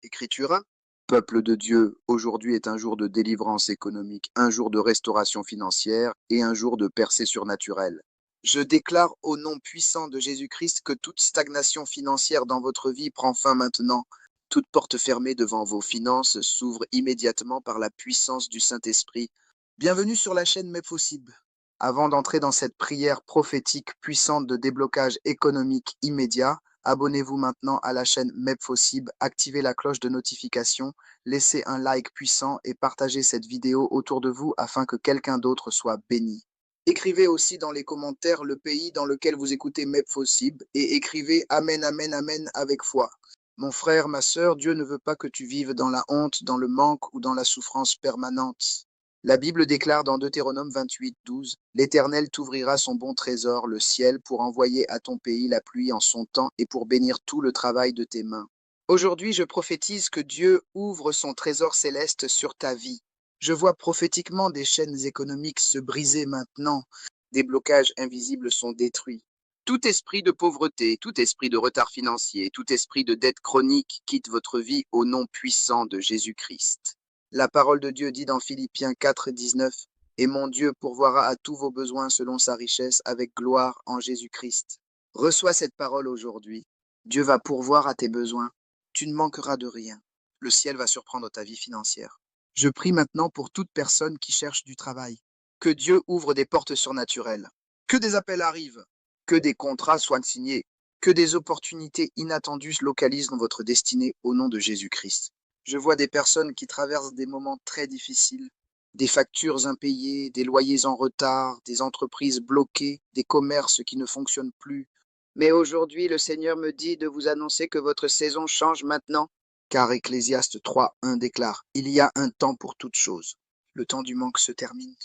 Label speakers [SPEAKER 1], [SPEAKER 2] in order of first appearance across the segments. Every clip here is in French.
[SPEAKER 1] Écriture. Peuple de Dieu, aujourd'hui est un jour de délivrance économique, un jour de restauration financière et un jour de percée surnaturelle. Je déclare au nom puissant de Jésus-Christ que toute stagnation financière dans votre vie prend fin maintenant. Toute porte fermée devant vos finances s'ouvre immédiatement par la puissance du Saint-Esprit. Bienvenue sur la chaîne Mephossib. Avant d'entrer dans cette prière prophétique puissante de déblocage économique immédiat, abonnez-vous maintenant à la chaîne Mephossib, activez la cloche de notification, laissez un like puissant et partagez cette vidéo autour de vous afin que quelqu'un d'autre soit béni. Écrivez aussi dans les commentaires le pays dans lequel vous écoutez Mephossib et écrivez Amen, Amen, Amen avec foi. Mon frère, ma sœur, Dieu ne veut pas que tu vives dans la honte, dans le manque ou dans la souffrance permanente. La Bible déclare dans Deutéronome 28, 12, « L'Éternel t'ouvrira son bon trésor, le ciel, pour envoyer à ton pays la pluie en son temps et pour bénir tout le travail de tes mains. » Aujourd'hui, je prophétise que Dieu ouvre son trésor céleste sur ta vie. Je vois prophétiquement des chaînes économiques se briser maintenant. Des blocages invisibles sont détruits. Tout esprit de pauvreté, tout esprit de retard financier, tout esprit de dette chronique quitte votre vie au nom puissant de Jésus-Christ. La parole de Dieu dit dans Philippiens 4, 19, « Et mon Dieu pourvoira à tous vos besoins selon sa richesse avec gloire en Jésus-Christ. » Reçois cette parole aujourd'hui. Dieu va pourvoir à tes besoins. Tu ne manqueras de rien. Le ciel va surprendre ta vie financière. Je prie maintenant pour toute personne qui cherche du travail. Que Dieu ouvre des portes surnaturelles. Que des appels arrivent. Que des contrats soient signés. Que des opportunités inattendues se localisent dans votre destinée au nom de Jésus-Christ. Je vois des personnes qui traversent des moments très difficiles, des factures impayées, des loyers en retard, des entreprises bloquées, des commerces qui ne fonctionnent plus. Mais aujourd'hui, le Seigneur me dit de vous annoncer que votre saison change maintenant, car Ecclésiaste 3, 1 déclare, « Il y a un temps pour toute chose. Le temps du manque se termine.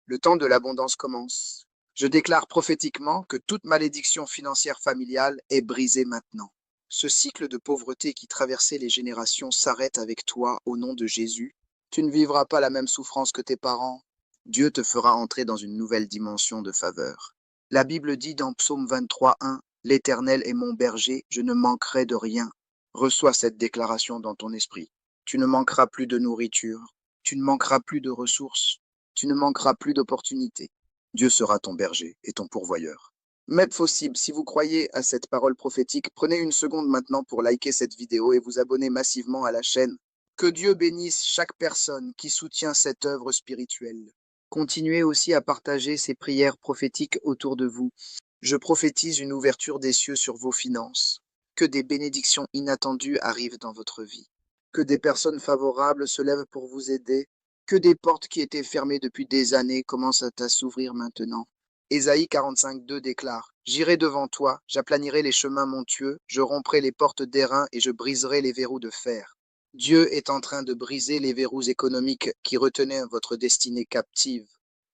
[SPEAKER 1] Le temps de l'abondance commence. » Je déclare prophétiquement que toute malédiction financière familiale est brisée maintenant. Ce cycle de pauvreté qui traversait les générations s'arrête avec toi au nom de Jésus. Tu ne vivras pas la même souffrance que tes parents. Dieu te fera entrer dans une nouvelle dimension de faveur. La Bible dit dans Psaume 23, 1, « L'Éternel est mon berger, je ne manquerai de rien. » Reçois cette déclaration dans ton esprit. Tu ne manqueras plus de nourriture. Tu ne manqueras plus de ressources. Tu ne manqueras plus d'opportunités. Dieu sera ton berger et ton pourvoyeur. Mephossib, si vous croyez à cette parole prophétique, prenez une seconde maintenant pour liker cette vidéo et vous abonner massivement à la chaîne. Que Dieu bénisse chaque personne qui soutient cette œuvre spirituelle. Continuez aussi à partager ces prières prophétiques autour de vous. Je prophétise une ouverture des cieux sur vos finances. Que des bénédictions inattendues arrivent dans votre vie. Que des personnes favorables se lèvent pour vous aider. Que des portes qui étaient fermées depuis des années commencent à s'ouvrir maintenant. Ésaïe 45, 2 déclare, « J'irai devant toi, j'aplanirai les chemins montueux, je romprai les portes d'airain et je briserai les verrous de fer. » Dieu est en train de briser les verrous économiques qui retenaient votre destinée captive.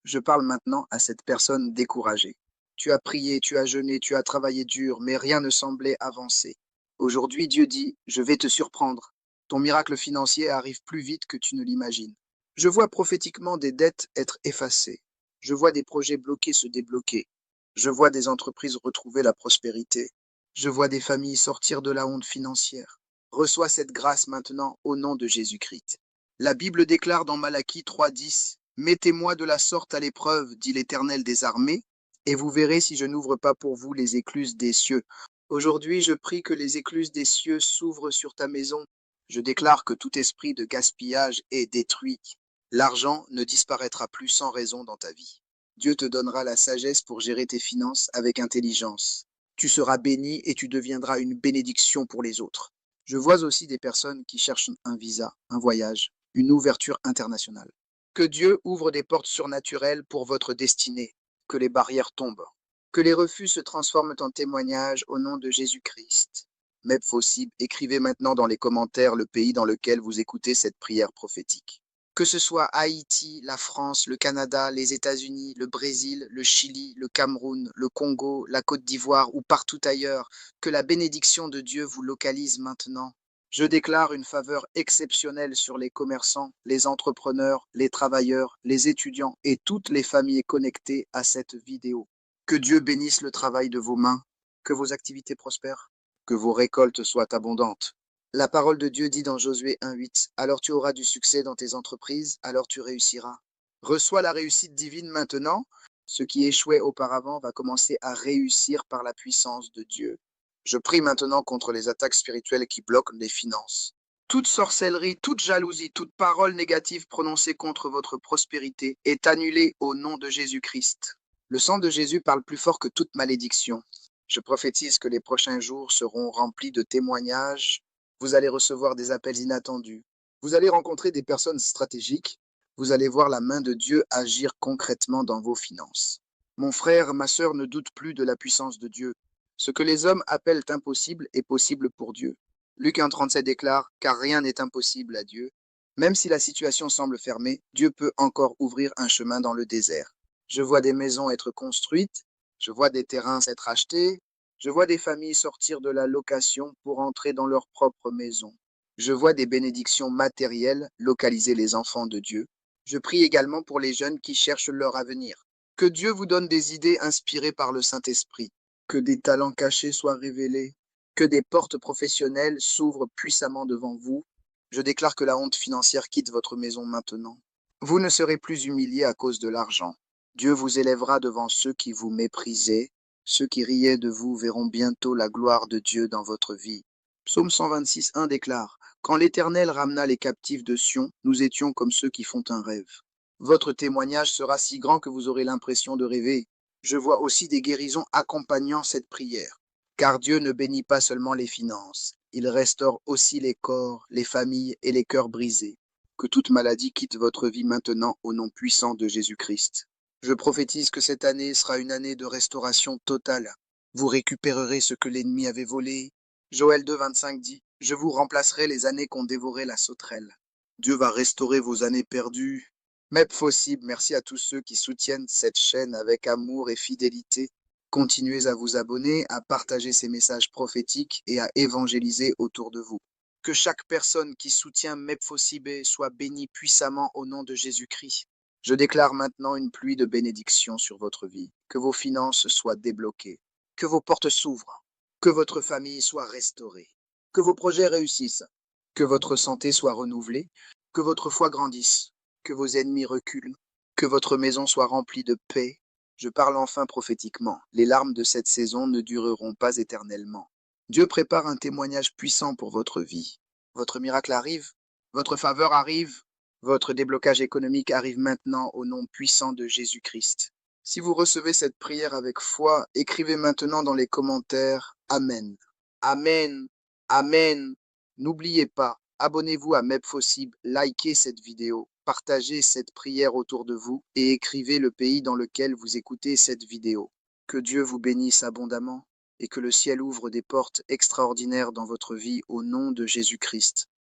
[SPEAKER 1] Je parle maintenant à cette personne découragée. Tu as prié, tu as jeûné, tu as travaillé dur, mais rien ne semblait avancer. Aujourd'hui, Dieu dit, « Je vais te surprendre. Ton miracle financier arrive plus vite que tu ne l'imagines. » Je vois prophétiquement des dettes être effacées. Je vois des projets bloqués se débloquer. Je vois des entreprises retrouver la prospérité. Je vois des familles sortir de la honte financière. Reçois cette grâce maintenant au nom de Jésus-Christ. La Bible déclare dans Malachie 3,10, « Mettez-moi de la sorte à l'épreuve, dit l'Éternel des armées, et vous verrez si je n'ouvre pas pour vous les écluses des cieux. » Aujourd'hui, je prie que les écluses des cieux s'ouvrent sur ta maison. Je déclare que tout esprit de gaspillage est détruit. L'argent ne disparaîtra plus sans raison dans ta vie. Dieu te donnera la sagesse pour gérer tes finances avec intelligence. Tu seras béni et tu deviendras une bénédiction pour les autres. Je vois aussi des personnes qui cherchent un visa, un voyage, une ouverture internationale. Que Dieu ouvre des portes surnaturelles pour votre destinée, que les barrières tombent, que les refus se transforment en témoignages au nom de Jésus-Christ. Mephossib, écrivez maintenant dans les commentaires le pays dans lequel vous écoutez cette prière prophétique. Que ce soit Haïti, la France, le Canada, les États-Unis, le Brésil, le Chili, le Cameroun, le Congo, la Côte d'Ivoire ou partout ailleurs, que la bénédiction de Dieu vous localise maintenant. Je déclare une faveur exceptionnelle sur les commerçants, les entrepreneurs, les travailleurs, les étudiants et toutes les familles connectées à cette vidéo. Que Dieu bénisse le travail de vos mains, que vos activités prospèrent, que vos récoltes soient abondantes. La parole de Dieu dit dans Josué 1,8, alors tu auras du succès dans tes entreprises, alors tu réussiras. Reçois la réussite divine maintenant. Ce qui échouait auparavant va commencer à réussir par la puissance de Dieu. Je prie maintenant contre les attaques spirituelles qui bloquent les finances. Toute sorcellerie, toute jalousie, toute parole négative prononcée contre votre prospérité est annulée au nom de Jésus-Christ. Le sang de Jésus parle plus fort que toute malédiction. Je prophétise que les prochains jours seront remplis de témoignages. Vous allez recevoir des appels inattendus. Vous allez rencontrer des personnes stratégiques. Vous allez voir la main de Dieu agir concrètement dans vos finances. Mon frère, ma sœur, ne doute plus de la puissance de Dieu. Ce que les hommes appellent impossible est possible pour Dieu. Luc 1,37 déclare, car rien n'est impossible à Dieu. Même si la situation semble fermée, Dieu peut encore ouvrir un chemin dans le désert. Je vois des maisons être construites, je vois des terrains être achetés, je vois des familles sortir de la location pour entrer dans leur propre maison. Je vois des bénédictions matérielles localiser les enfants de Dieu. Je prie également pour les jeunes qui cherchent leur avenir. Que Dieu vous donne des idées inspirées par le Saint-Esprit, que des talents cachés soient révélés, que des portes professionnelles s'ouvrent puissamment devant vous. Je déclare que la honte financière quitte votre maison maintenant. Vous ne serez plus humilié à cause de l'argent. Dieu vous élèvera devant ceux qui vous méprisaient. Ceux qui riaient de vous verront bientôt la gloire de Dieu dans votre vie. Psaume 126,1 déclare, quand l'Éternel ramena les captifs de Sion, nous étions comme ceux qui font un rêve. Votre témoignage sera si grand que vous aurez l'impression de rêver. Je vois aussi des guérisons accompagnant cette prière. Car Dieu ne bénit pas seulement les finances, il restaure aussi les corps, les familles et les cœurs brisés. Que toute maladie quitte votre vie maintenant au nom puissant de Jésus-Christ. Je prophétise que cette année sera une année de restauration totale. Vous récupérerez ce que l'ennemi avait volé. Joël 2,25 dit, je vous remplacerai les années qu'ont dévoré la sauterelle. Dieu va restaurer vos années perdues. Mep Fossib, merci à tous ceux qui soutiennent cette chaîne avec amour et fidélité. Continuez à vous abonner, à partager ces messages prophétiques et à évangéliser autour de vous. Que chaque personne qui soutient Mephoshibé soit bénie puissamment au nom de Jésus-Christ. Je déclare maintenant une pluie de bénédictions sur votre vie. Que vos finances soient débloquées, que vos portes s'ouvrent, que votre famille soit restaurée, que vos projets réussissent, que votre santé soit renouvelée, que votre foi grandisse, que vos ennemis reculent, que votre maison soit remplie de paix. Je parle enfin prophétiquement. Les larmes de cette saison ne dureront pas éternellement. Dieu prépare un témoignage puissant pour votre vie. Votre miracle arrive, votre faveur arrive, votre déblocage économique arrive maintenant au nom puissant de Jésus-Christ. Si vous recevez cette prière avec foi, écrivez maintenant dans les commentaires Amen. Amen. Amen. N'oubliez pas, abonnez-vous à Mephoshib, likez cette vidéo, partagez cette prière autour de vous et écrivez le pays dans lequel vous écoutez cette vidéo. Que Dieu vous bénisse abondamment et que le ciel ouvre des portes extraordinaires dans votre vie au nom de Jésus-Christ.